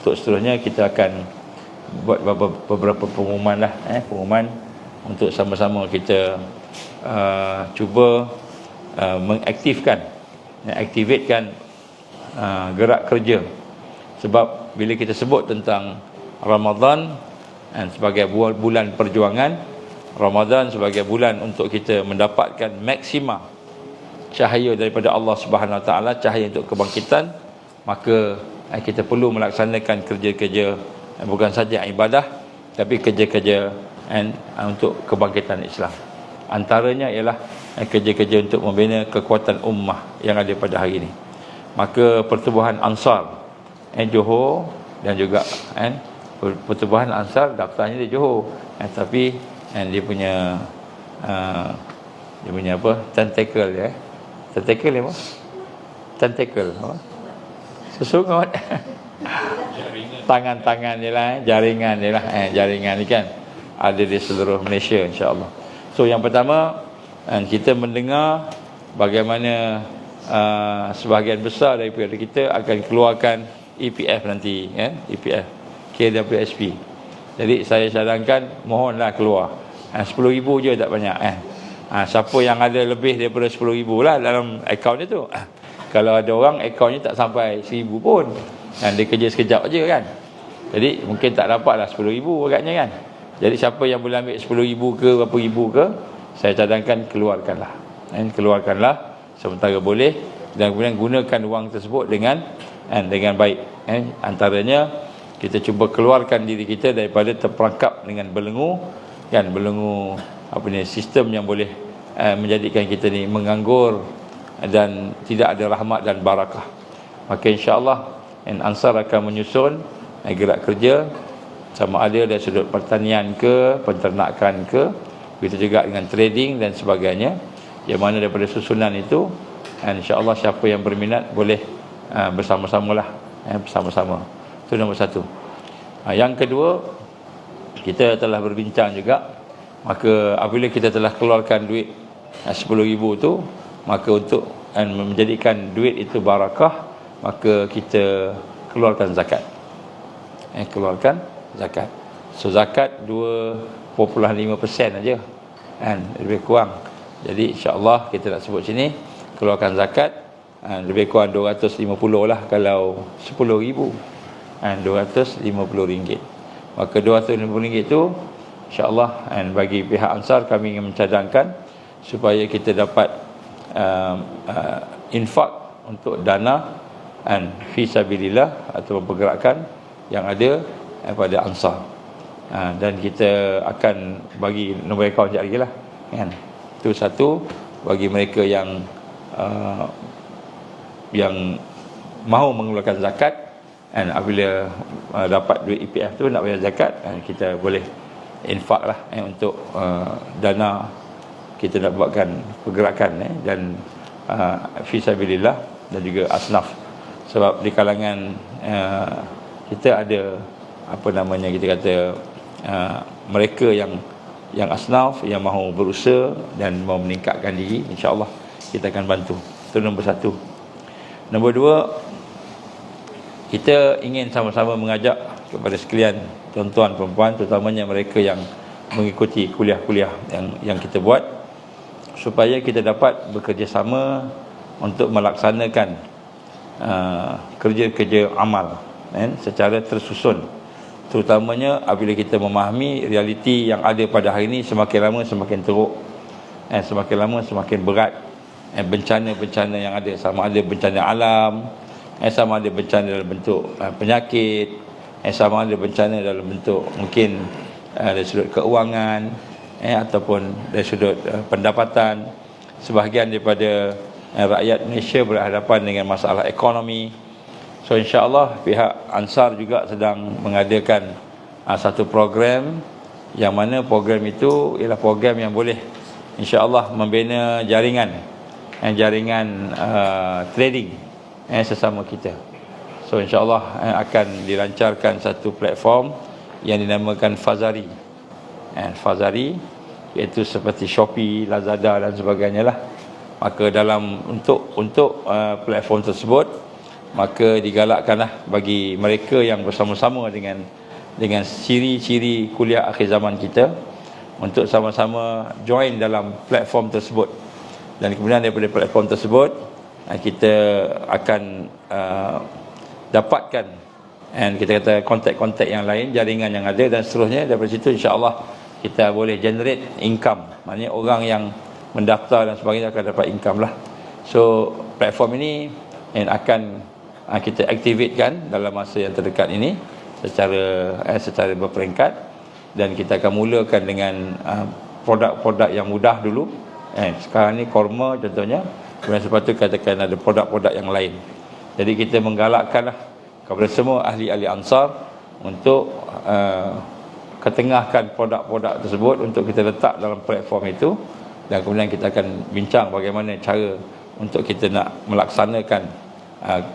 Untuk seterusnya kita akan buat beberapa pengumuman lah, pengumuman untuk sama-sama kita cuba mengaktifkan, aktivekan gerak kerja. Sebab bila kita sebut tentang Ramadan sebagai bulan perjuangan, Ramadan sebagai bulan untuk kita mendapatkan maksima cahaya daripada Allah Subhanahu Wa Taala, cahaya untuk kebangkitan, maka kita perlu melaksanakan kerja-kerja bukan saja ibadah, tapi kerja-kerja untuk kebangkitan Islam. Antaranya ialah kerja-kerja untuk membina kekuatan ummah yang ada pada hari ini. Maka pertubuhan Ansar Johor dan juga pertubuhan Ansar daftarnya di Johor, tapi dia punya apa, tentacle apa? Tentacle apa? Sesungut. Tangan-tangan je lah, jaringan je lah. Jaringan ni kan ada di seluruh Malaysia, insya-Allah. So yang pertama, kita mendengar bagaimana sebahagian besar daripada kita akan keluarkan EPF nanti, EPF KWSP. Jadi saya cadangkan, mohonlah keluar 10,000 je, tak banyak. Siapa yang ada lebih daripada 10,000 lah dalam akaun tu. Kalau ada orang akaunnya tak sampai 1,000 pun, dia kerja sekejap je kan, jadi mungkin tak dapat lah 10,000 agaknya kan. Jadi siapa yang boleh ambil 10,000 ke berapa ribu ke, saya cadangkan keluarkanlah, keluarkanlah sementara boleh, dan kemudian gunakan wang tersebut dengan baik. Antaranya kita cuba keluarkan diri kita daripada terperangkap dengan belenggu sistem yang boleh menjadikan kita ni menganggur dan tidak ada rahmat dan barakah. Maka insya-Allah Ansar akan menyusun gerak kerja, sama ada dari sudut pertanian ke, penternakan ke, begitu juga dengan trading dan sebagainya, yang mana daripada susunan itu insya-Allah siapa yang berminat boleh bersama-samalah, bersama-sama. Itu nombor satu. Yang kedua, kita telah berbincang juga, maka apabila kita telah keluarkan duit 10,000 tu, maka untuk menjadikan duit itu barakah, maka kita keluarkan zakat. Keluarkan zakat. So zakat 2.5% aja, lebih kurang. Jadi insya-Allah kita nak sebut sini, keluarkan zakat lebih kurang 250 lah kalau 10,000, RM250. Maka RM250 tu insya-Allah bagi pihak Ansar kami ingin mencadangkan supaya kita dapat infak untuk dana fi sabilillah atau pergerakan yang ada pada Ansar. Dan kita akan bagi nombor akaun sekejap lagi lah, kan. Itu satu bagi mereka yang mahu mengeluarkan zakat, apabila dapat duit EPF tu nak bayar zakat, kita boleh infak lah untuk dana kita nak buatkan pergerakan dan fisabilillah dan juga asnaf. Sebab di kalangan kita ada kita kata mereka yang asnaf yang mahu berusaha dan mahu meningkatkan diri, insya-Allah kita akan bantu. Itu nombor satu. Nombor dua, kita ingin sama-sama mengajak kepada sekalian tuan-tuan perempuan, terutamanya mereka yang mengikuti kuliah-kuliah yang kita buat, supaya kita dapat bekerjasama untuk melaksanakan kerja-kerja amal secara tersusun. Terutamanya apabila kita memahami realiti yang ada pada hari ini, semakin lama semakin teruk, semakin lama semakin berat. Bencana-bencana yang ada, sama ada bencana alam, sama ada bencana dalam bentuk penyakit, sama ada bencana dalam bentuk mungkin dari sudut keuangan, ataupun dari sudut pendapatan. Sebahagian daripada rakyat Malaysia berhadapan dengan masalah ekonomi. So insya-Allah pihak Ansar juga sedang mengadakan satu program, yang mana program itu ialah program yang boleh insya-Allah membina jaringan trading sesama kita. So insya-Allah akan dilancarkan satu platform yang dinamakan Fazari. Fazari iaitu seperti Shopee, Lazada dan sebagainya lah. Maka dalam untuk platform tersebut maka digalakkanlah bagi mereka yang bersama-sama dengan ciri-ciri kuliah akhir zaman kita untuk sama-sama join dalam platform tersebut. Dan kemudian daripada platform tersebut kita akan dapatkan kita kata kontak-kontak yang lain, jaringan yang ada, dan seterusnya. Daripada situ insya-Allah kita boleh generate income. Maknanya orang yang mendaftar dan sebagainya akan dapat income lah. So platform ini akan kita aktifkan dalam masa yang terdekat ini secara berperingkat, dan kita akan mulakan dengan produk-produk yang mudah dulu. Sekarang ni korma contohnya, kemudian selepas tu katakan ada produk-produk yang lain. Jadi kita menggalakkanlah kepada semua ahli-ahli Ansar untuk ketengahkan produk-produk tersebut untuk kita letak dalam platform itu, dan kemudian kita akan bincang bagaimana cara untuk kita nak melaksanakan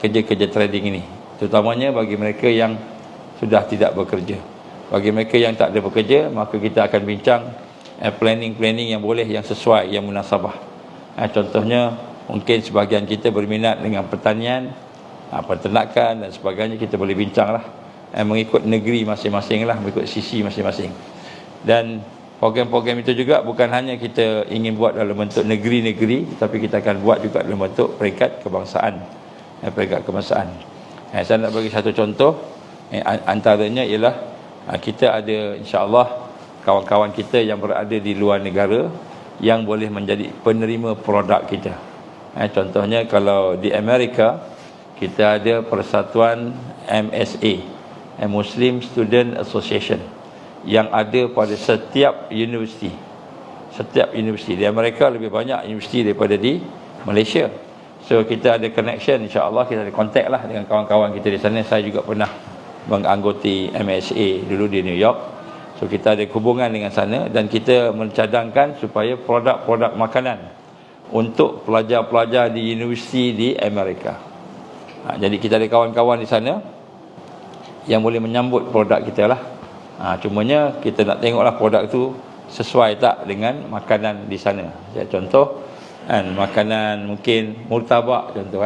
kerja-kerja trading ini, terutamanya bagi mereka yang sudah tidak bekerja. Bagi mereka yang tak ada bekerja, maka kita akan bincang planning yang boleh, yang sesuai, yang munasabah. Contohnya mungkin sebahagian kita berminat dengan pertanian, peternakan dan sebagainya, kita boleh bincanglah mengikut negeri masing-masing lah, mengikut sisi masing-masing. Dan program-program itu juga bukan hanya kita ingin buat dalam bentuk negeri-negeri, tapi kita akan buat juga dalam bentuk peringkat kebangsaan. Saya nak bagi satu contoh, antaranya ialah kita ada insya-Allah kawan-kawan kita yang berada di luar negara yang boleh menjadi penerima produk kita. Contohnya kalau di Amerika kita ada persatuan MSA, Muslim Student Association, yang ada pada setiap universiti. Di Amerika lebih banyak universiti daripada di Malaysia. So kita ada connection, insya-Allah kita ada contact lah dengan kawan-kawan kita di sana. Saya juga pernah menganggoti MSA dulu di New York. So kita ada hubungan dengan sana, dan kita mencadangkan supaya produk-produk makanan untuk pelajar-pelajar di universiti di Amerika. Jadi kita ada kawan-kawan di sana yang boleh menyambut produk kita lah. Cumanya kita nak tengoklah produk tu sesuai tak dengan makanan di sana. Contoh makanan mungkin murtabak, contoh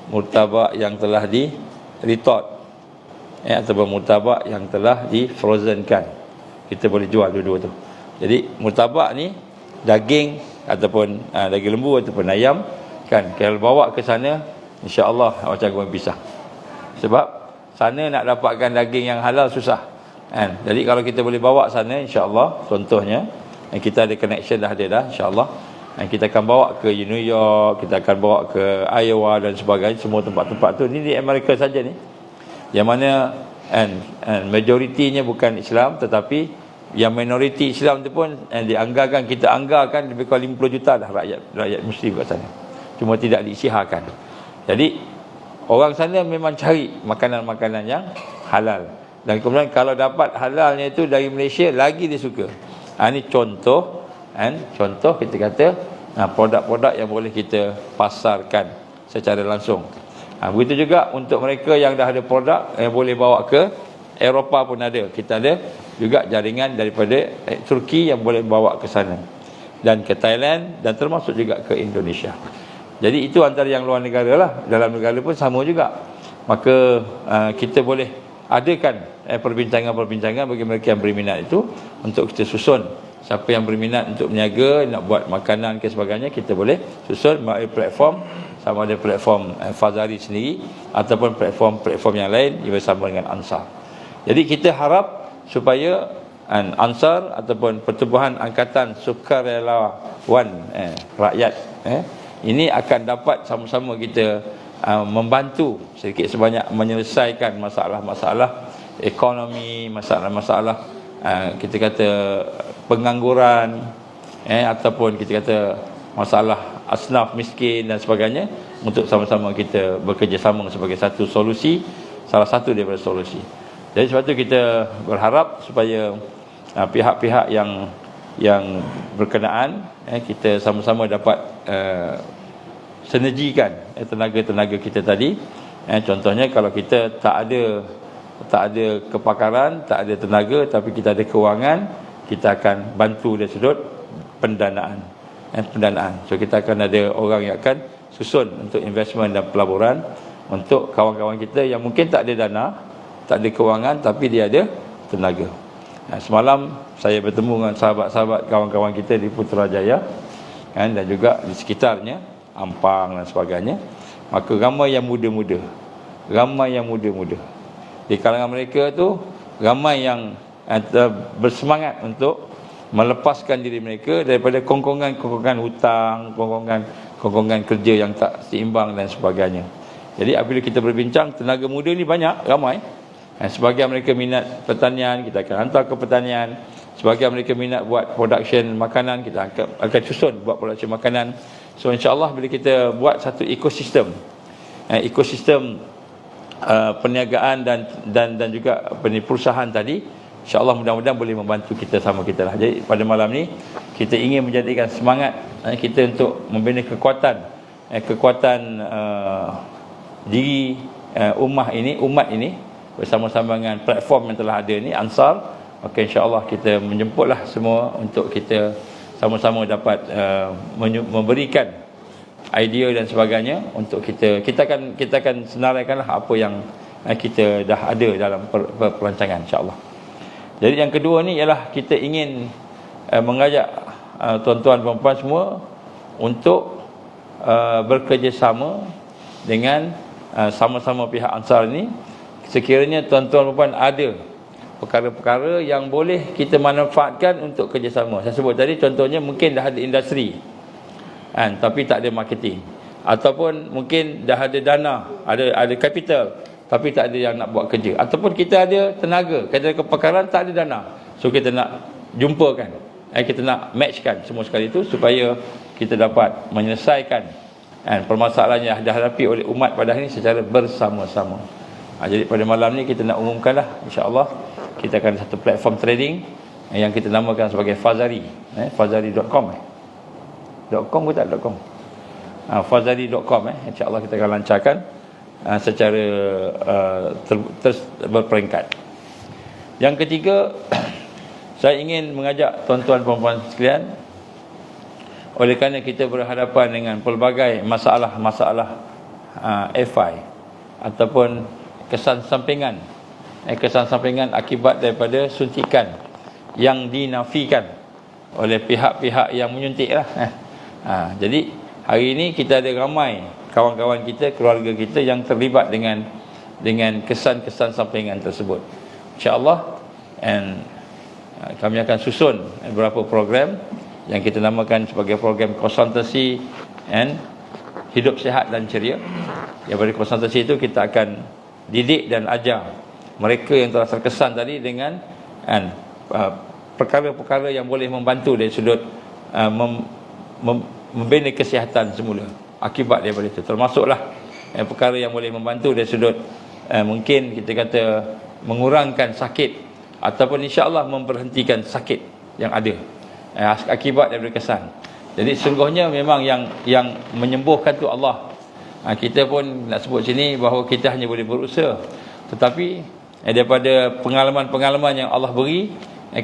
murtabak yang telah di retort, ataupun murtabak yang telah di frozenkan, kita boleh jual dua-dua tu. Jadi murtabak ni daging ataupun daging lembu ataupun ayam kan, kalau bawa ke sana insya-Allah macam goreng pisang. Sebab sana nak dapatkan daging yang halal susah kan. Jadi kalau kita boleh bawa sana insya-Allah, contohnya kita ada connection dah insya-Allah, kita akan bawa ke New York, kita akan bawa ke Iowa dan sebagainya, semua tempat-tempat tu. Ini di Amerika saja ni, yang mana majoritinya bukan Islam, tetapi yang minoriti Islam tu pun dianggarkan, kita anggarkan lebih kurang 50 juta dah rakyat Muslim kat sana, cuma tidak diisytiharkan. Jadi orang sana memang cari makanan-makanan yang halal, dan kemudian kalau dapat halalnya itu dari Malaysia lagi dia suka. Ini contoh kita kata produk-produk yang boleh kita pasarkan secara langsung. Begitu juga untuk mereka yang dah ada produk yang boleh bawa ke Eropah pun ada. Kita ada juga jaringan daripada Turki yang boleh bawa ke sana, dan ke Thailand, dan termasuk juga ke Indonesia. Jadi itu antara yang luar negara lah. Dalam negara pun sama juga. Maka kita boleh adakan perbincangan-perbincangan bagi mereka yang berminat itu, untuk kita susun. Siapa yang berminat untuk berniaga, nak buat makanan ke sebagainya, kita boleh susun melalui platform, sama ada platform Fazari sendiri ataupun platform yang lain yang bersama dengan Ansar. Jadi kita harap supaya Ansar ataupun Pertubuhan Angkatan Sukarelawan Rakyat ini akan dapat sama-sama kita membantu sedikit sebanyak menyelesaikan masalah-masalah ekonomi, masalah-masalah kita kata pengangguran, ataupun kita kata masalah asnaf miskin dan sebagainya, untuk sama-sama kita bekerjasama sebagai satu solusi, salah satu daripada solusi. Jadi sebab itu kita berharap supaya pihak-pihak yang berkenaan kita sama-sama dapat sinergikan tenaga-tenaga kita tadi. Contohnya kalau kita tak ada kepakaran, tak ada tenaga, tapi kita ada kewangan, kita akan bantu dari sudut pendanaan. So kita akan ada orang yang akan susun untuk investment dan pelaburan untuk kawan-kawan kita yang mungkin tak ada dana, tak ada kewangan, tapi dia ada tenaga. Semalam saya bertemu dengan sahabat-sahabat kawan-kawan kita di Putrajaya, dan juga di sekitarnya, Ampang dan sebagainya. Maka ramai yang muda-muda, di kalangan mereka tu ramai yang bersemangat untuk melepaskan diri mereka daripada kongkongan hutang, kongkongan kerja yang tak seimbang dan sebagainya. Jadi apabila kita berbincang, tenaga muda ni banyak, ramai. Sebahagian mereka minat pertanian, kita akan hantar ke pertanian. Sebahagian mereka minat buat production makanan, kita akan susun buat production makanan. So insya-Allah bila kita buat satu ekosistem perniagaan dan juga perusahaan tadi, insya-Allah mudah-mudahan boleh membantu kita sama kita lah. Jadi pada malam ni kita ingin menjadikan semangat kita untuk membina kekuatan diri umat ini bersama-sama dengan platform yang telah ada ni, Ansar. Maka insya-Allah kita menjemputlah semua untuk kita sama-sama dapat memberikan idea dan sebagainya untuk kita akan senaraikanlah apa yang kita dah ada dalam perancangan, insya-Allah. Jadi yang kedua ni ialah kita ingin mengajak tuan-tuan dan puan semua untuk bekerjasama dengan sama-sama pihak Ansar ni. Sekiranya tuan-tuan dan puan ada perkara-perkara yang boleh kita manfaatkan untuk kerjasama. Saya sebut tadi contohnya mungkin dah ada industri, tapi tak ada marketing, ataupun mungkin dah ada dana, ada capital, tapi tak ada yang nak buat kerja, ataupun kita ada tenaga, kita ada kepakaran, tak ada dana. So kita nak jumpakan, kita nak matchkan semua sekali itu supaya kita dapat menyelesaikan permasalahan yang dihadapi oleh umat pada hari ini secara bersama-sama. Jadi pada malam ni kita nak umumkanlah, insya-Allah kita akan satu platform trading yang kita namakan sebagai Fazari, fazari.com .com ke tak .com, fazari.com, insya-Allah kita akan lancarkan secara berperingkat. Yang ketiga, saya ingin mengajak tuan-tuan dan puan sekalian, oleh kerana kita berhadapan dengan pelbagai masalah FI ataupun kesan sampingan akibat daripada suntikan yang dinafikan oleh pihak-pihak yang menyuntik lah. Jadi hari ini kita ada ramai kawan-kawan kita, keluarga kita yang terlibat dengan kesan-kesan sampingan tersebut. InsyaAllah kami akan susun beberapa program yang kita namakan sebagai program konsultasi and hidup sihat dan ceria. Daripada konsultasi itu kita akan didik dan ajar mereka yang telah terkesan tadi dengan perkara-perkara yang boleh membantu dari sudut membina kesihatan semula akibat daripada itu. Termasuklah perkara yang boleh membantu dari sudut mungkin kita kata mengurangkan sakit ataupun insya-Allah memberhentikan sakit yang ada akibat daripada kesan. Jadi sungguhnya memang yang menyembuhkan tu Allah. Kita pun nak sebut sini bahawa kita hanya boleh berusaha, tetapi daripada pengalaman-pengalaman yang Allah beri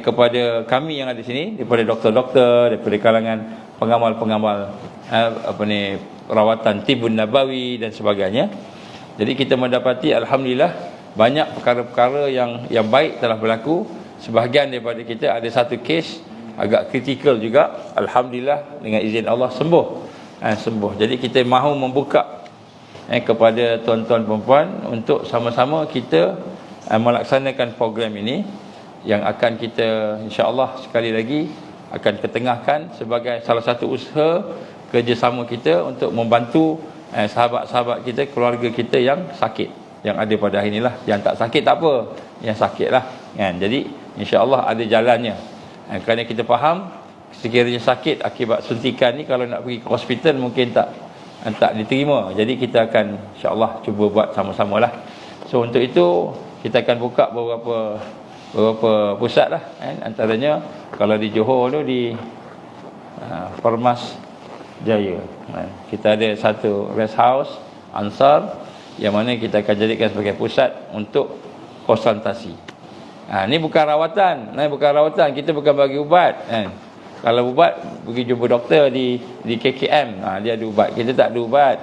kepada kami yang ada di sini, daripada doktor-doktor, daripada kalangan pengamal-pengamal rawatan tibun nabawi dan sebagainya. Jadi kita mendapati alhamdulillah banyak perkara-perkara yang baik telah berlaku. Sebahagian daripada kita ada satu kes agak kritikal juga, alhamdulillah dengan izin Allah sembuh. Jadi kita mahu membuka kepada tuan-tuan dan puan untuk sama-sama kita melaksanakan program ini yang akan kita insya-Allah sekali lagi akan ketengahkan sebagai salah satu usaha kerjasama kita untuk membantu sahabat-sahabat kita, keluarga kita yang sakit, yang ada pada hari inilah. Yang tak sakit tak apa, yang sakit lah kan. Jadi insya-Allah ada jalannya. Kerana kita faham sekiranya sakit akibat suntikan ni, kalau nak pergi ke hospital mungkin tak diterima. Jadi kita akan insya-Allah cuba buat sama-sama lah. So untuk itu kita akan buka beberapa pusat lah antaranya kalau di Johor tu di Permas Jaya, kita ada satu rest house Ansar yang mana kita akan jadikan sebagai pusat untuk konsultasi. Ni bukan rawatan, kita bukan bagi ubat. Kalau ubat pergi jumpa doktor di KKM, dia ada ubat. Kita tak ada ubat,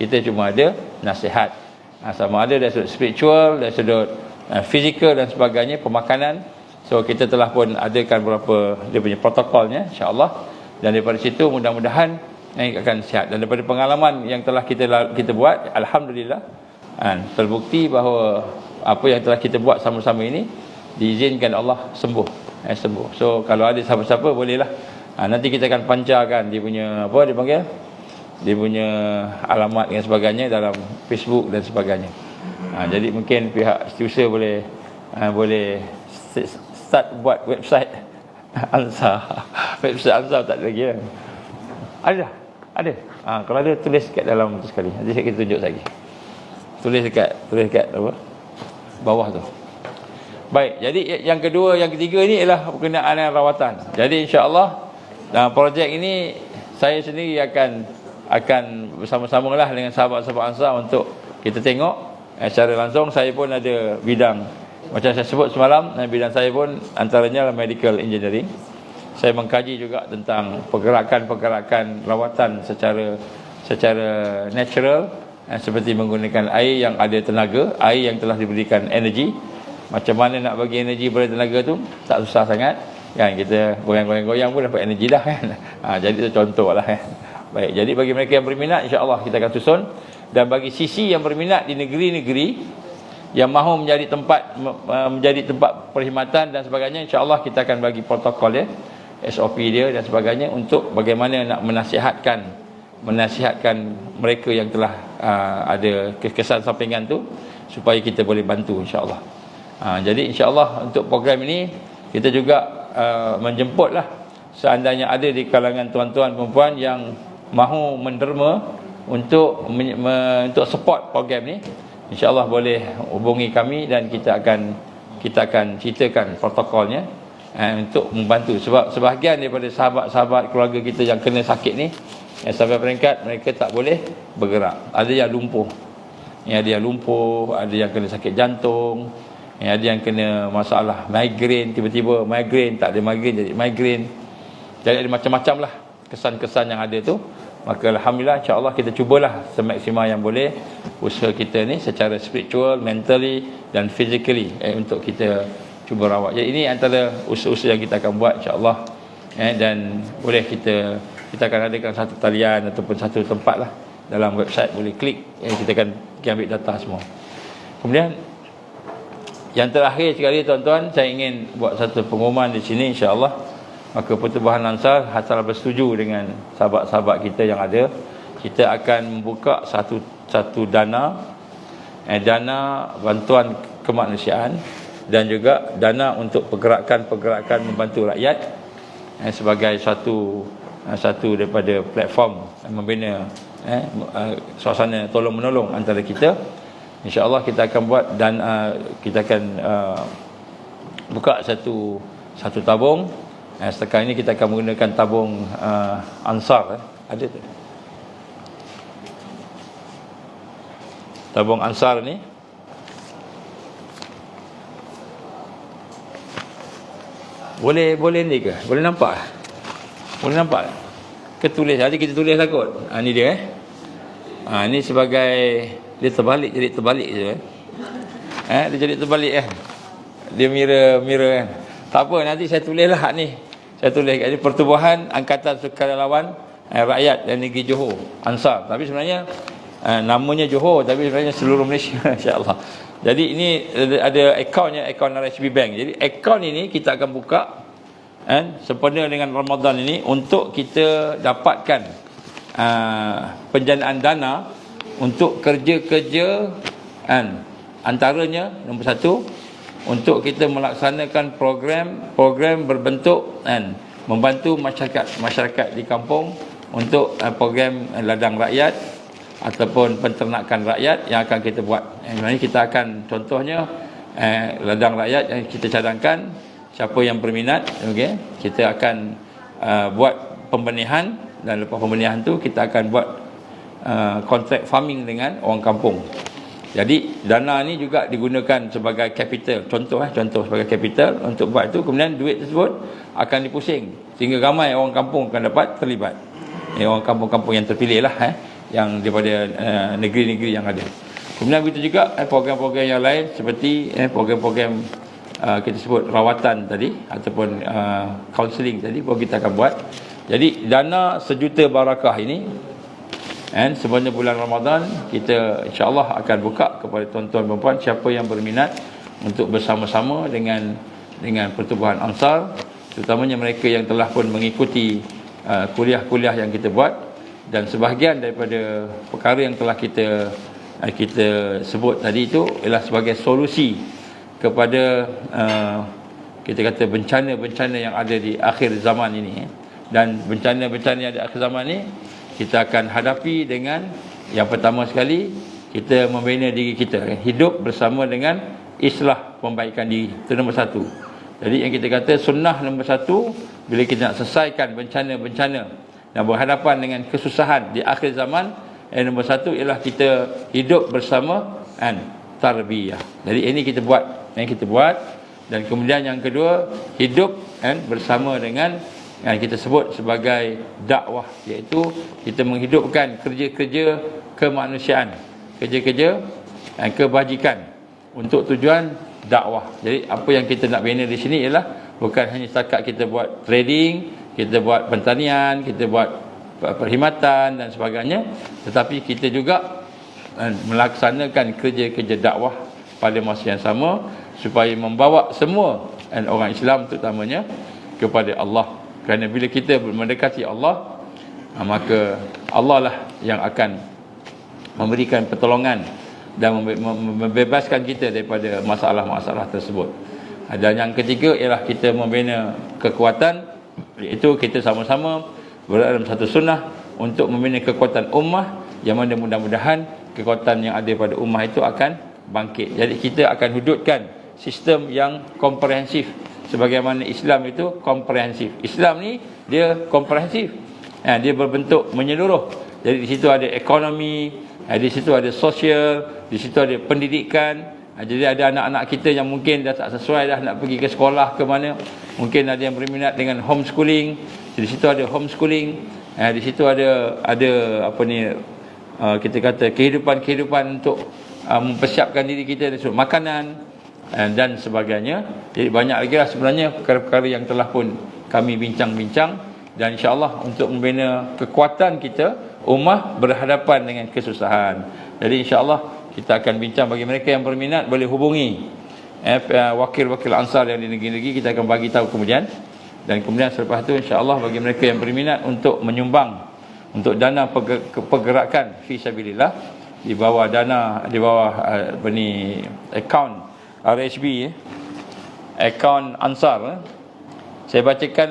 kita cuma ada nasihat. Sama ada dari sudut spiritual, dari sudut fizikal dan sebagainya, pemakanan. So kita telah pun adakan beberapa dia punya protokolnya, insya-Allah. Dan daripada situ mudah-mudahan akan sihat. Dan daripada pengalaman yang telah kita buat, alhamdulillah, terbukti bahawa apa yang telah kita buat sama-sama ini diizinkan Allah sembuh. So kalau ada siapa-siapa bolehlah. Nanti kita akan pancarkan dia punya apa dipanggil, dia punya alamat dan sebagainya dalam Facebook dan sebagainya. Jadi mungkin pihak setiausaha boleh start buat website Ansar. Website Ansar tak ada lagi kan? Ada. Kalau ada tulis kat dalam tu sekali. Nanti saya tunjuk lagi. Tulis dekat apa? Bawah tu. Baik, jadi yang kedua, yang ketiga ni ialah berkenaan dengan rawatan. Jadi insya-Allah dalam projek ini saya sendiri akan bersama-samalah dengan sahabat-sahabat Ansar untuk kita tengok secara langsung. Saya pun ada bidang, macam saya sebut semalam, bidang saya pun antaranya adalah medical engineering. Saya mengkaji juga tentang pergerakan-pergerakan rawatan secara natural, seperti menggunakan air yang ada tenaga, air yang telah diberikan energi. Macam mana nak bagi energi pada tenaga tu tak susah sangat kan, kita goyang-goyang pun dapat energi dah kan. Jadi itu contoh lah kan. Baik, jadi bagi mereka yang berminat, insya-Allah kita akan susun. Dan bagi sisi yang berminat di negeri-negeri yang mahu menjadi tempat perkhidmatan dan sebagainya, insya-Allah kita akan bagi protokol dia, SOP dia dan sebagainya, untuk bagaimana nak menasihatkan mereka yang telah ada kesan sampingan tu, supaya kita boleh bantu, insya-Allah. Jadi insya-Allah untuk program ini kita juga menjemputlah seandainya ada di kalangan tuan-tuan perempuan yang mahu menderma untuk support program ni, insya-Allah boleh hubungi kami dan kita akan ceritakan protokolnya untuk membantu. Sebab sebahagian daripada sahabat-sahabat keluarga kita yang kena sakit ni, sampai peringkat mereka tak boleh bergerak. Ada yang lumpuh, ada yang kena sakit jantung, ada yang kena masalah migraine, tiba-tiba migraine, tak ada migraine jadi migraine. Jadi ada macam-macam lah kesan-kesan yang ada tu. Maka alhamdulillah, insya-Allah kita cubalah semaksimal yang boleh usaha kita ni secara spiritual, mentally dan physically untuk kita cuba rawat. Jadi ini antara usaha-usaha yang kita akan buat, insya-Allah. Dan boleh kita akan adakan satu talian ataupun satu tempat lah dalam website, boleh klik, kita akan ambil data semua. Kemudian yang terakhir sekali tuan-tuan, saya ingin buat satu pengumuman di sini, insya-Allah. Maka Pertubuhan Ansar telah bersetuju dengan sahabat-sahabat kita yang ada, kita akan membuka satu dana bantuan kemanusiaan dan juga dana untuk pergerakan membantu rakyat, sebagai satu daripada platform membina suasana tolong menolong antara kita. InsyaAllah kita akan buat dan kita akan buka satu tabung. Sekarang ini kita akan menggunakan tabung Ansar. Ada tu tabung Ansar ni. Boleh ni ke? Boleh nampak? Boleh nampak? Ketulis. Nanti kita tulis lah kot. Ni dia ni sebagai, dia jadi terbalik je. Dia jadi terbalik kan. Dia mirror kan. Tak apa, nanti saya tulislah ni. Saya tulis kat ni, Pertubuhan Angkatan Sukarelawan Rakyat dan Negeri Johor, Ansar. Tapi sebenarnya namanya Johor, tapi sebenarnya seluruh Malaysia, insya-Allah. Jadi ini ada akaunnya, akaun RHB Bank. Jadi akaun ini kita akan buka sempena dengan Ramadan ini untuk kita dapatkan penjanaan dana untuk kerja-kerja, antaranya nombor satu, untuk kita melaksanakan program berbentuk membantu masyarakat di kampung untuk program ladang rakyat ataupun penternakan rakyat yang akan kita buat. Sebenarnya kita akan, contohnya ladang rakyat yang kita cadangkan, siapa yang berminat, okey, kita akan buat pembenihan, dan lepas pembenihan tu kita akan buat kontrak farming dengan orang kampung. Jadi dana ni juga digunakan sebagai capital, contoh sebagai capital untuk buat itu. Kemudian duit tersebut akan dipusing sehingga ramai orang kampung akan dapat terlibat. Orang kampung-kampung yang terpilih lah, yang daripada negeri-negeri yang ada. Kemudian begitu juga program-program yang lain seperti program-program kita sebut rawatan tadi ataupun counselling tadi pun kita akan buat. Jadi dana sejuta barakah ini sebenarnya bulan Ramadan kita insya-Allah akan buka kepada tuan-tuan dan puan siapa yang berminat untuk bersama-sama dengan pertubuhan Ansar, terutamanya mereka yang telah pun mengikuti kuliah-kuliah yang kita buat, dan sebahagian daripada perkara yang telah kita sebut tadi itu ialah sebagai solusi kepada kita kata bencana-bencana yang ada di akhir zaman ini. Dan bencana-bencana yang ada di akhir zaman ini kita akan hadapi dengan yang pertama sekali, kita membina diri kita, hidup bersama dengan islah pembaikan diri. Itu nombor satu. Jadi yang kita kata sunnah nombor satu, bila kita nak selesaikan bencana-bencana dan berhadapan dengan kesusahan di akhir zaman, yang nombor satu ialah kita hidup bersama tarbiyah. Jadi ini kita buat, dan kemudian yang kedua, hidup bersama dengan yang kita sebut sebagai dakwah, iaitu kita menghidupkan kerja-kerja kemanusiaan, kerja-kerja kebajikan untuk tujuan dakwah. Jadi apa yang kita nak bina di sini ialah bukan hanya setakat kita buat trading, kita buat pertanian, kita buat perkhidmatan dan sebagainya, tetapi kita juga melaksanakan kerja-kerja dakwah pada masa yang sama supaya membawa semua orang Islam terutamanya kepada Allah. Kerana bila kita mendekati Allah, maka Allah lah yang akan memberikan pertolongan dan membebaskan kita daripada masalah-masalah tersebut. Dan yang ketiga ialah kita membina kekuatan, iaitu kita sama-sama berada dalam satu sunnah untuk membina kekuatan ummah, yang mana mudah-mudahan kekuatan yang ada pada ummah itu akan bangkit. Jadi kita akan hududkan sistem yang komprehensif, sebagaimana Islam itu komprehensif. Islam ni dia komprehensif, dia berbentuk menyeluruh. Jadi di situ ada ekonomi, di situ ada sosial, di situ ada pendidikan. Jadi ada anak-anak kita yang mungkin dah tak sesuai dah nak pergi ke sekolah ke mana, mungkin ada yang berminat dengan homeschooling. Di situ ada homeschooling, di situ ada apa ni, kita kata kehidupan untuk mempersiapkan diri kita dari sudut makanan dan sebagainya. Jadi banyak lagi lah sebenarnya perkara-perkara yang telah pun kami bincang-bincang, dan insya-Allah untuk membina kekuatan kita ummah berhadapan dengan kesusahan. Jadi insya-Allah kita akan bincang. Bagi mereka yang berminat boleh hubungi wakil-wakil Ansar yang di negeri-negeri, kita akan bagi tahu kemudian. Dan kemudian selepas itu insya-Allah bagi mereka yang berminat untuk menyumbang untuk dana pergerakan fi sabilillah di bawah akaun RHB, akaun Ansar, saya bacakan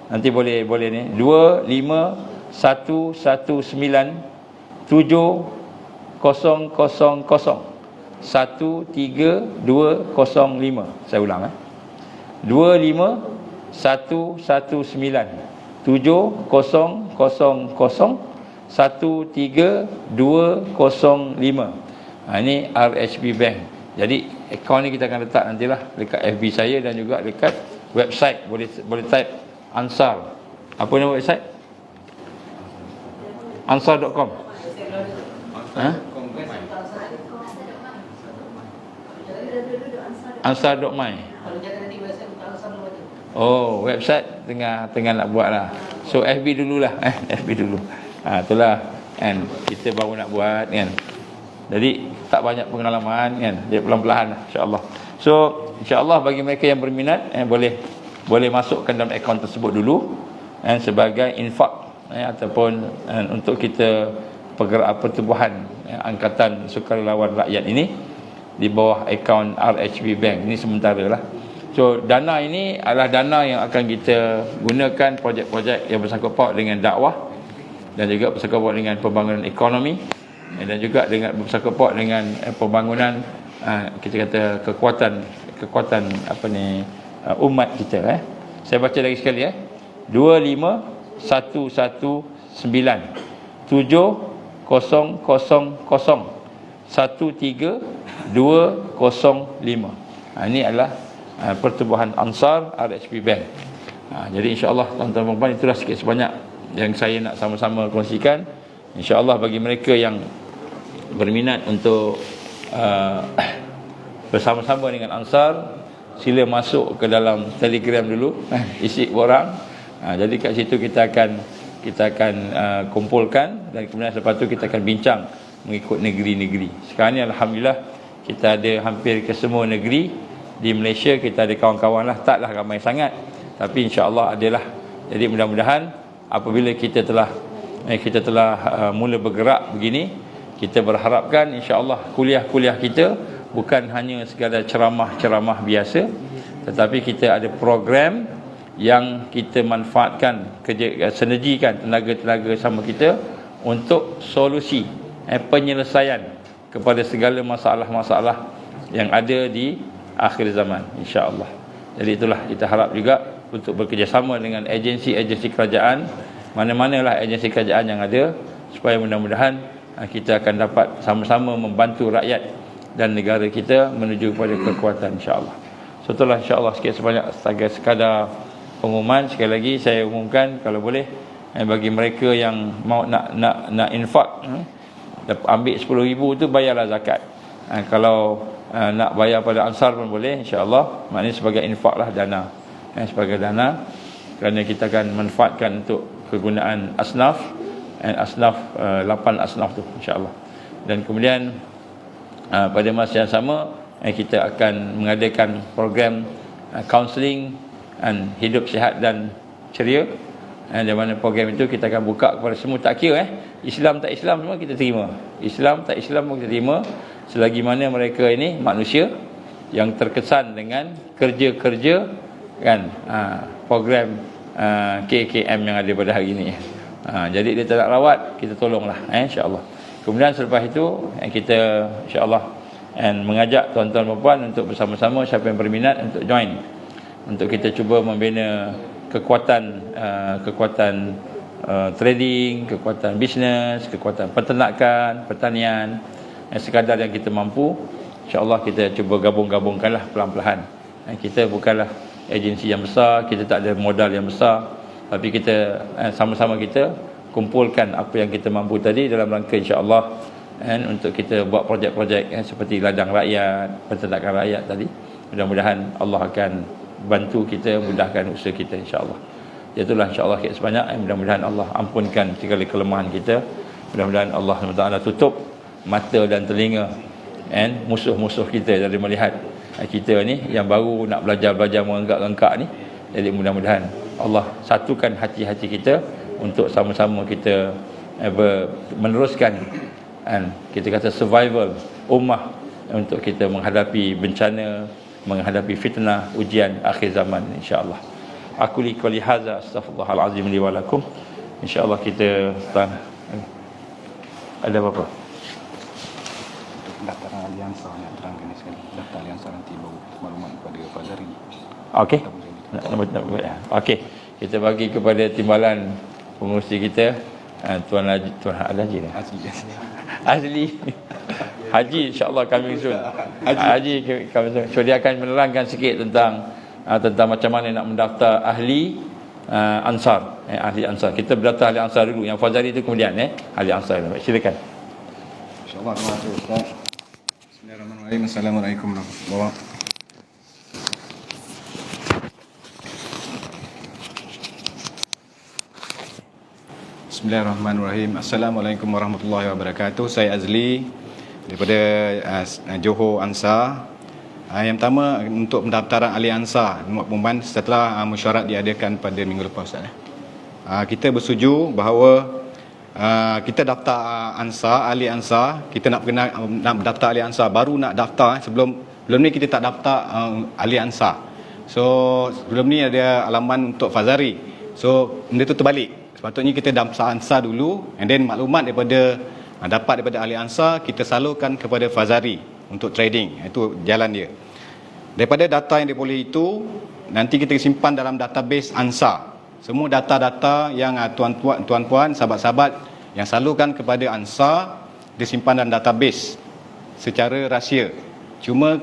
nanti boleh ni 25119700 13205. Saya ulang 25119700 13205. Ini RHB Bank. Jadi akaun ni kita akan letak nantilah dekat FB saya dan juga dekat website. Boleh type Ansar. Apa nama website? Ansar.com. Ansar.my. Oh, website tengah nak buat lah. So FB dululah, FB dulu. Itulah kan, kita baru nak buat kan. Jadi tak banyak pengalaman kan, dia pelan-pelan insya-Allah. So insya-Allah bagi mereka yang berminat boleh masukkan dalam akaun tersebut dulu sebagai infak ataupun untuk kita pertubuhan Angkatan Sukarelawan Rakyat ini di bawah akaun RHB Bank. Ini sementara lah. So dana ini adalah dana yang akan kita gunakan projek-projek yang bersangkut paut dengan dakwah, dan juga bersangkut paut dengan pembangunan ekonomi, dan juga dengan bersangkut paut dengan pembangunan kita kata kekuatan apa ni umat kita. Saya baca lagi sekali 251197000 13205. Ini adalah pertubuhan Ansar RHB Bank. Jadi insya-Allah tuan-tuan dan puan, itulah sikit sebanyak yang saya nak sama-sama kongsikan. InsyaAllah bagi mereka yang berminat untuk bersama-sama dengan Ansar, sila masuk ke dalam Telegram dulu, isi borang. Jadi kat situ kita akan kumpulkan, dan kemudian selepas tu kita akan bincang mengikut negeri-negeri. Sekarang ni alhamdulillah kita ada hampir ke semua negeri di Malaysia. Kita ada kawan-kawan lah, taklah ramai sangat, tapi insya-Allah adalah. Jadi mudah-mudahan apabila kita telah mula bergerak begini, kita berharapkan insya-Allah kuliah-kuliah kita bukan hanya sekadar ceramah-ceramah biasa, tetapi kita ada program yang kita manfaatkan, sinergikan tenaga-tenaga sama kita untuk solusi, penyelesaian kepada segala masalah-masalah yang ada di akhir zaman, insya-Allah. Jadi itulah kita harap juga untuk bekerjasama dengan agensi-agensi kerajaan, mana-manalah agensi kerajaan yang ada, supaya mudah-mudahan kita akan dapat sama-sama membantu rakyat dan negara kita menuju kepada kekuatan, insya-Allah. So itulah insya-Allah sikit sebanyak sekadar pengumuman. Sekali lagi saya umumkan, kalau boleh bagi mereka yang mau nak infak, ambil 10,000 tu bayarlah zakat. Kalau nak bayar pada Ansar pun boleh, insya-Allah. Maknanya sebagai infak lah, dana, sebagai dana, kerana kita akan manfaatkan untuk kegunaan asnaf, 8 asnaf tu, insya-Allah. Dan kemudian pada masa yang sama kita akan mengadakan program counselling dan hidup sihat dan ceria. Di mana program itu kita akan buka kepada semua, tak kira Islam tak Islam, semua kita terima. Islam tak Islam pun kita terima, selagi mana mereka ini manusia yang terkesan dengan kerja-kerja kan, program KKM yang ada pada hari ini. Jadi dia tak nak rawat, kita tolonglah, insya-Allah. Kemudian selepas itu kita insya-Allah mengajak tuan-tuan dan puan untuk bersama-sama, siapa yang berminat untuk join, untuk kita cuba membina kekuatan trading, kekuatan bisnes, kekuatan peternakan, pertanian, sekadar yang kita mampu. InsyaAllah kita cuba gabung-gabungkanlah pelan-pelan. Kita bukanlah agensi yang besar, kita tak ada modal yang besar, tapi kita sama-sama kita kumpulkan apa yang kita mampu tadi dalam rangka insya-Allah untuk kita buat projek-projek seperti ladang rakyat, peternakan rakyat tadi. Mudah-mudahan Allah akan bantu kita, mudahkan usaha kita, insya-Allah. Itulah insya-Allah sikit sebanyak. Mudah-mudahan Allah ampunkan segala kelemahan kita. Mudah-mudahan Allah SWT tutup mata dan telinga musuh-musuh kita dari melihat kita ni yang baru nak belajar menganggap-anggap ni. Jadi mudah-mudahan Allah satukan hati-hati kita untuk sama-sama kita meneruskan kita kata survival ummah, untuk kita menghadapi bencana, menghadapi fitnah, ujian akhir zaman, insya-Allah. Aku li qouli hadza astaghfirullahal azim li wa lakum. Insya-Allah kita ada apa-apa? Pendaftaran Aliansa yang terangkan ni sekali. Daftar Aliansa nanti baru maklumat kepada Fazari. Okey. Okey. Kita bagi kepada timbalan pengurusi kita, Tuan Al-Haji Azli. Haji insya-Allah kami usul. Haji kami usul. So dia akan menerangkan sikit tentang macam mana nak mendaftar ahli Ansar. Ahli Ansar. Kita berdaftar ahli Ansar dulu. Yang Fazari itu kemudian ahli Ansar. Silakan. Insya-Allah, terima kasih Ustaz. Bismillahirrahmanirrahim. Assalamualaikum warahmatullahi wabarakatuh. Bismillahirrahmanirrahim. Assalamualaikum warahmatullahi wabarakatuh. Saya Azli daripada Johor Ansar. Yang pertama, untuk pendaftaran ahli Ansar Muat Pemban setelah mesyuarat diadakan pada minggu lepas, Ustaz. Kita bersetuju bahawa kita daftar Ansar, ahli Ansar. Kita nak daftar ahli Ansar, baru nak daftar. Sebelum ni kita tak daftar ahli Ansar. So sebelum ni ada alaman untuk Fazari. So benda tu terbalik. Sepatutnya kita daftar Ansar dulu, and then maklumat dapat daripada ahli Ansar kita salurkan kepada Fazari untuk trading. Itu jalan dia. Daripada data yang dia boleh itu, nanti kita simpan dalam database Ansar. Semua data-data yang tuan-puan, sahabat-sahabat yang salurkan kepada Ansar disimpan dalam database secara rahsia. Cuma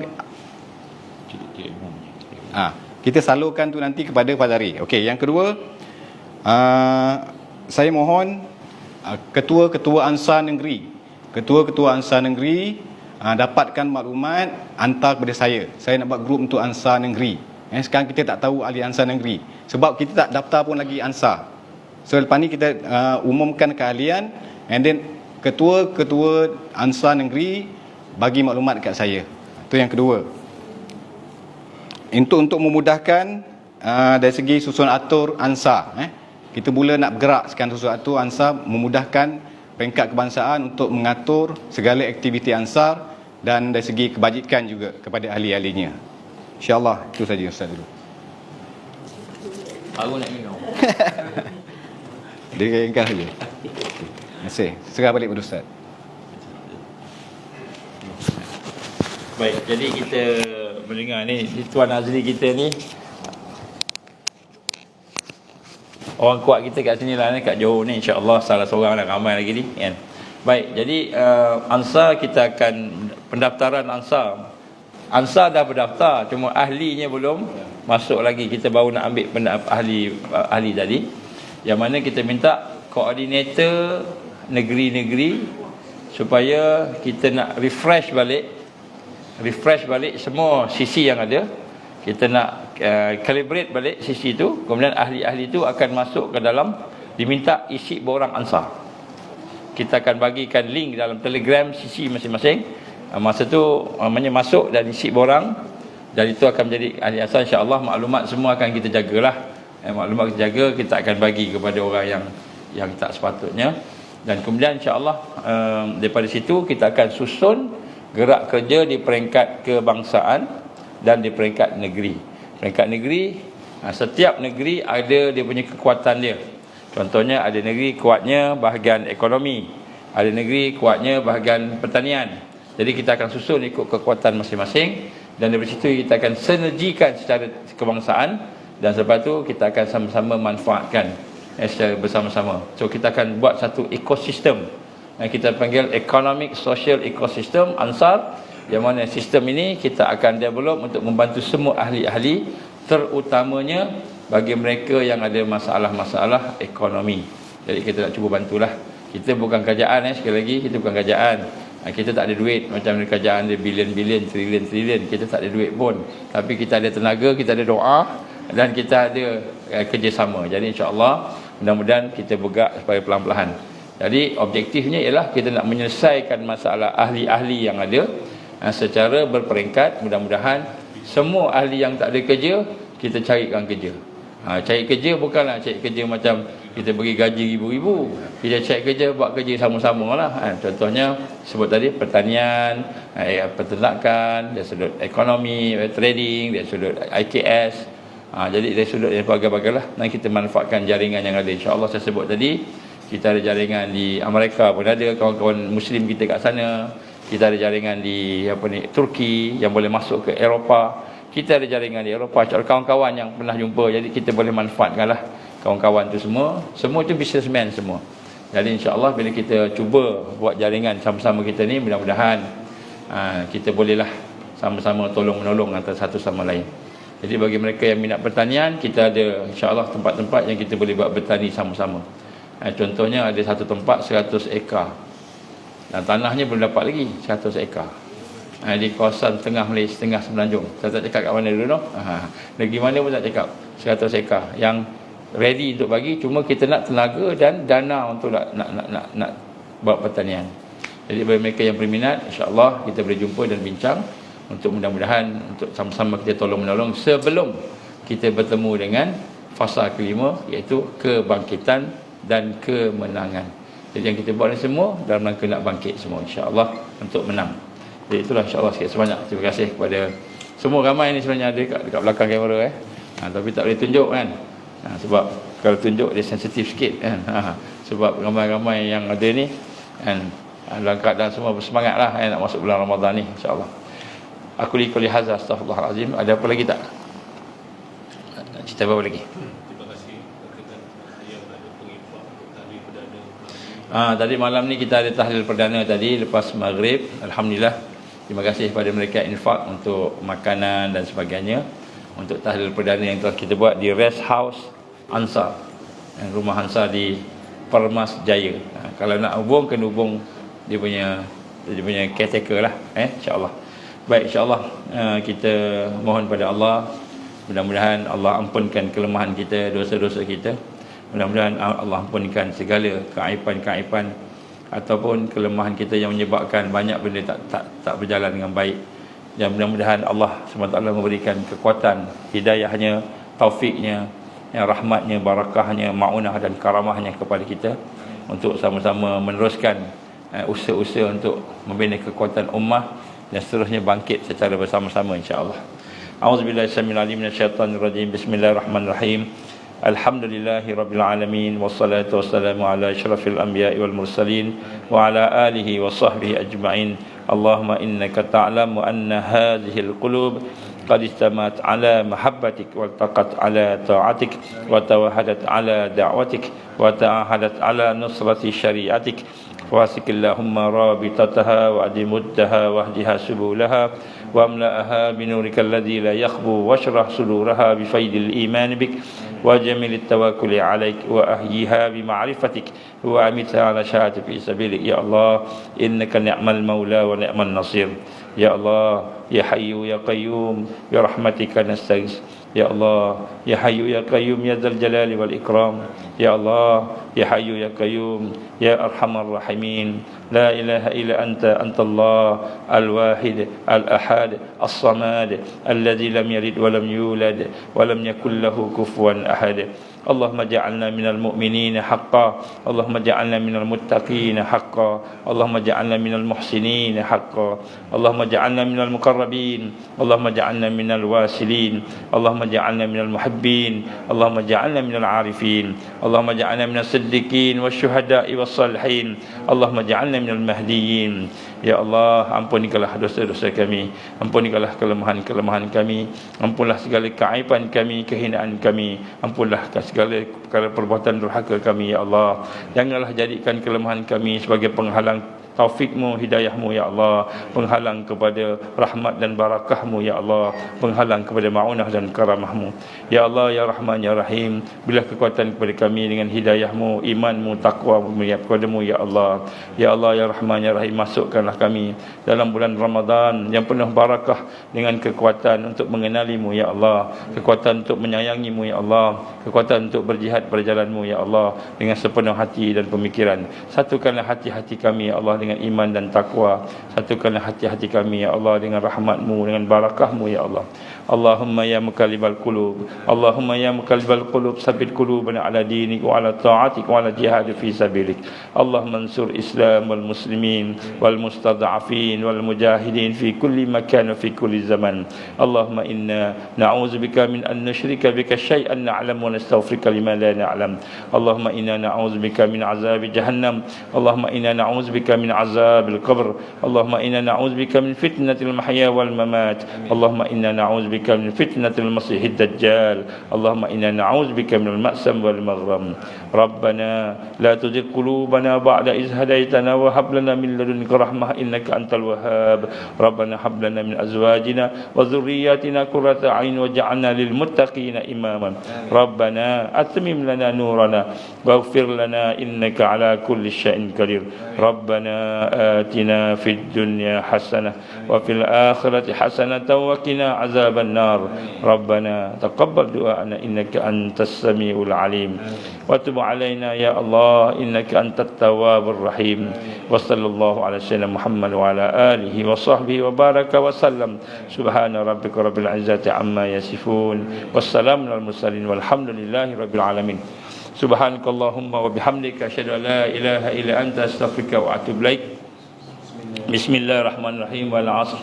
kita salurkan tu nanti kepada Fazari. Okey, yang kedua, saya mohon ketua-ketua Ansar negeri ketua-ketua Ansar Negeri dapatkan maklumat, hantar kepada saya nak buat grup untuk Ansar Negeri. Sekarang kita tak tahu ahli Ansar Negeri sebab kita tak daftar pun lagi Ansar. So lepas ni kita umumkan keahlian, and then ketua-ketua Ansar Negeri bagi maklumat dekat saya. Itu yang kedua. Untuk memudahkan dari segi susun atur Ansar, kita mula nak bergerak sekarang susun atur Ansar, memudahkan peringkat kebangsaan untuk mengatur segala aktiviti Ansar dan dari segi kebajikan juga kepada ahli-ahlinya. InsyaAllah itu saja Ustaz dulu. Aku nak minum. Dia ringkas saja. Terima kasih. Serah balik pada Ustaz. Baik, jadi kita mendengar ni Tuan Azli kita ni orang kuat kita kat sini lah ni, kat Johor ni, insya-Allah salah seorang lah, ramai lagi ni kan. Baik, jadi Ansar kita akan pendaftaran Ansar dah berdaftar, cuma ahlinya belum masuk lagi. Kita baru nak ambil ahli tadi, yang mana kita minta koordinator negeri-negeri supaya kita nak refresh balik semua sisi yang ada. Kita nak calibrate balik sisi itu, kemudian ahli-ahli itu akan masuk ke dalam, diminta isi borang Ansar. Kita akan bagikan link dalam Telegram sisi masing-masing. Masa tu masuk dan isi borang, dan itu akan menjadi ahli Ansar. InsyaAllah maklumat semua akan kita jagalah. Maklumat kita jaga, kita akan bagi kepada orang yang tak sepatutnya. Dan kemudian insyaAllah daripada situ kita akan susun gerak kerja di peringkat kebangsaan dan di peringkat negeri. Peringkat negeri, setiap negeri ada dia punya kekuatan dia. Contohnya ada negeri kuatnya bahagian ekonomi, ada negeri kuatnya bahagian pertanian. Jadi kita akan susun ikut kekuatan masing-masing, dan dari situ kita akan sinergikan secara kebangsaan, dan selepas tu kita akan sama-sama manfaatkan secara bersama-sama. So kita akan buat satu ekosistem yang kita panggil economic social ecosystem Ansar, yang mana sistem ini kita akan develop untuk membantu semua ahli-ahli, terutamanya bagi mereka yang ada masalah-masalah ekonomi. Jadi kita nak cuba bantulah. Kita bukan kerajaan, sekali lagi kita bukan kerajaan. Kita tak ada duit macam kerajaan ada bilion-bilion, trilion-trilion. Kita tak ada duit pun, tapi kita ada tenaga, kita ada doa, dan kita ada kerjasama. Jadi insya-Allah mudah-mudahan kita bergerak supaya pelan-pelan. Jadi objektifnya ialah kita nak menyelesaikan masalah ahli-ahli yang ada secara berperingkat. Mudah-mudahan semua ahli yang tak ada kerja, kita carikan kerja. Cari kerja bukanlah cari kerja macam kita bagi gaji ribu-ribu. Kita cari kerja, buat kerja sama-sama lah. Contohnya sebut tadi pertanian, peternakan, dari sudut ekonomi, trading, dari sudut IKS. Jadi dari sudut yang bagai-bagai lah. Dan kita manfaatkan jaringan yang ada. InsyaAllah saya sebut tadi, kita ada jaringan di Amerika pun ada, kawan-kawan Muslim kita kat sana. Kita ada jaringan di Turki yang boleh masuk ke Eropah. Kita ada jaringan di Eropah, kawan-kawan yang pernah jumpa. Jadi kita boleh manfaatkanlah kawan-kawan tu semua. Semua tu businessman semua. Jadi insya-Allah bila kita cuba buat jaringan sama-sama kita ni, mudah-mudahan kita bolehlah sama-sama tolong-menolong antara satu sama lain. Jadi bagi mereka yang minat pertanian, kita ada insya-Allah tempat-tempat yang kita boleh buat bertani sama-sama. Contohnya ada satu tempat 100 ekar. Dan tanahnya belum dapat lagi 100 ekar. Di kawasan tengah Malaysia, tengah Semenanjung. Saya tak cakap kat mana dulu, no? Negeri mana pun tak cakap. 100 ekar yang ready untuk bagi, cuma kita nak tenaga dan dana untuk nak buat pertanian. Jadi bagi mereka yang berminat, insya-Allah kita boleh jumpa dan bincang untuk mudah-mudahan untuk sama-sama kita tolong-menolong sebelum kita bertemu dengan fasa kelima, iaitu kebangkitan dan kemenangan. Jadi yang kita buat ni semua dalam rangka nak bangkit semua, insya-Allah, untuk menang. Jadi itulah insya-Allah sikit sebanyak. Terima kasih kepada semua. Ramai ni sebenarnya ada dekat belakang kamera tapi tak boleh tunjuk kan. Sebab kalau tunjuk dia sensitif sikit kan. Sebab ramai-ramai yang ada ni kan, dalam keadaan semua bersemangatlah nak masuk bulan Ramadan ni, insya-Allah. Aku liquli hadza astaghfirullahalazim. Ada apa lagi tak? Cerita apa lagi? Tadi malam ni kita ada tahlil perdana tadi lepas maghrib. Alhamdulillah. Terima kasih kepada mereka infak untuk makanan dan sebagainya, untuk tahlil perdana yang telah kita buat di Rest House Ansar, rumah Ansar di Permas Jaya. Kalau nak hubung, kena hubung dia punya caretaker lah, insya-Allah. Baik, insya-Allah kita mohon pada Allah, mudah-mudahan Allah ampunkan kelemahan kita, dosa-dosa kita. Mudah-mudahan Allah ampunkan segala keaiban-keaiban ataupun kelemahan kita yang menyebabkan banyak benda tak berjalan dengan baik. Dan mudah-mudahan Allah SWT memberikan kekuatan, hidayahnya, taufiknya, rahmatnya, barakahnya, ma'unah dan karamahnya kepada kita untuk sama-sama meneruskan usaha-usaha untuk membina kekuatan ummah dan seterusnya bangkit secara bersama-sama, insya-Allah. A'udzubillahi samil alim minasyaitonir rajim. Bismillahirrahmanirrahim. Alhamdulillahi rabbil alamin, wassalatu wassalamu ala asyrafil anbiya'i wal mursalin wa ala alihi wa sahbihi ajma'in. Allahumma innaka ta'lamu anna hadhil qulub qad istamat ala mahabbatik wa taqat ala ta'atik wa tawahadat ala da'watik wa ta'ahadat ala nusrati syariatik. واسق اللهم رابطتها وأدمدها واهدها سبلها واملأها بنورك الذي لا يخبو واشرح صدورها بفيض الإيمان بك وجميل التوكل عليك وأحييها بمعرفتك وأمتها على شهادة في سبيلك. يا الله إنك نعم المولى ونعم النصير. يا الله يا حي يا قيوم برحمتك نستغيث. يا الله يا حي يا قيوم يا ذا الجلال والإكرام. يا الله يا حي يا قيوم يا أرحم الراحمين. لا إله إلا أنت الله الواحد الأحد الصمد الذي لم يلد ولم يولد ولم يكن له كفوا أحد. اللهم اجعلنا من المؤمنين حقا. اللهم اجعلنا من المتقين حقا. اللهم اجعلنا من المحسنين حقا. اللهم اجعلنا من المقربين. اللهم اجعلنا من الواصلين. اللهم اجعلنا من المحبين. اللهم اجعلنا من العارفين. اللهم اجعلنا من الصديقين والشهداء والصالحين. اللهم اجعلنا من المهديين. Ya Allah, ampunikanlah dosa-dosa kami, ampunikanlah kelemahan-kelemahan kami, ampunlah segala keaiban kami, kehinaan kami, ampunlah segala perkara perbuatan durhaka kami, ya Allah. Janganlah jadikan kelemahan kami sebagai penghalang taufikmu, hidayahmu, ya Allah, penghalang kepada rahmat dan barakahmu, ya Allah, penghalang kepada ma'unah dan karamahmu, ya Allah, ya Rahman, ya Rahim. Bila kekuatan kepada kami dengan hidayahmu, imanmu, takwamu kepadamu, ya Allah, ya Allah, ya Rahman, ya Rahim. Masukkanlah kami dalam bulan Ramadan yang penuh barakah dengan kekuatan untuk mengenalimu, ya Allah, kekuatan untuk menyayangimu, ya Allah, kekuatan untuk berjihad pada jalanmu, ya Allah, dengan sepenuh hati dan pemikiran. Satukanlah hati-hati kami, ya Allah, dengan iman dan takwa. Satukanlah hati-hati kami, ya Allah, dengan rahmatmu, dengan barakahmu, ya Allah. Allahumma ya muqallibal qulub, Allahumma ya muqallibal qulub, sabbit qulubana ala dinik wa ala ta'atik wa ala jihad fi sabilik. Allahumma ansur Islam wal muslimin wal mustad'afin wal mujahidin fi kulli makan wa fi kulli zaman. Allahumma inna na'udzubika min an nusyrika bika syai'an na'lam wa nastaghfiruka lima la na'lam. Allahumma inna na'udzubika min azabi jahannam. Allahumma inna na'udzubika min azabil qabr. Allahumma inna na'udzubika min fitnatil mahya wal mamat. Allahumma inna na'udzubika من فتنة المسيح الدجال. اللهم إنا نعوذ بك من المأسم والمغرم. ربنا لا تزغ قلوبنا بعد إذ هديتنا وهب لنا من لدنك رحمة إنك أنت الوهاب. ربنا هب لنا من أزواجنا وذرياتنا قرة أعين واجعلنا للمتقين إماما. ربنا أتمم لنا نورنا واغفر لنا إنك على كل شيء قدير. ربنا آتنا في الدنيا حسنة وفي الآخرة حسنة وقنا عذاب النار. ربنا تقبل دعاءنا إنك أنت السميع العليم وتب علينا يا الله إنك أنت التواب الرحيم. وصلى الله على سيدنا محمد وعلى آله وصحبه وبارك وسلم. سبحان ربك رب العزة عما يصفون والسلام على المرسلين والحمد لله رب العالمين. سبحانك اللهم وبحمدك أشهد أن لا إله إلا أنت أستغفرك وأتوب إليك. بسم الله الرحمن الرحيم. والعصر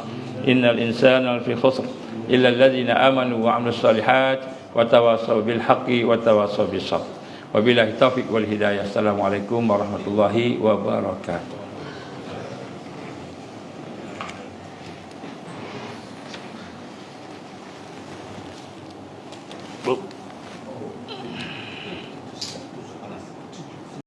إن الإنسان لفي خسر إلا الذين آمنوا وعملوا الصالحات وتواصوا بالحق وتواصوا بالصبر. وبالله التوفيق والهداية. السلام عليكم ورحمة الله وبركاته.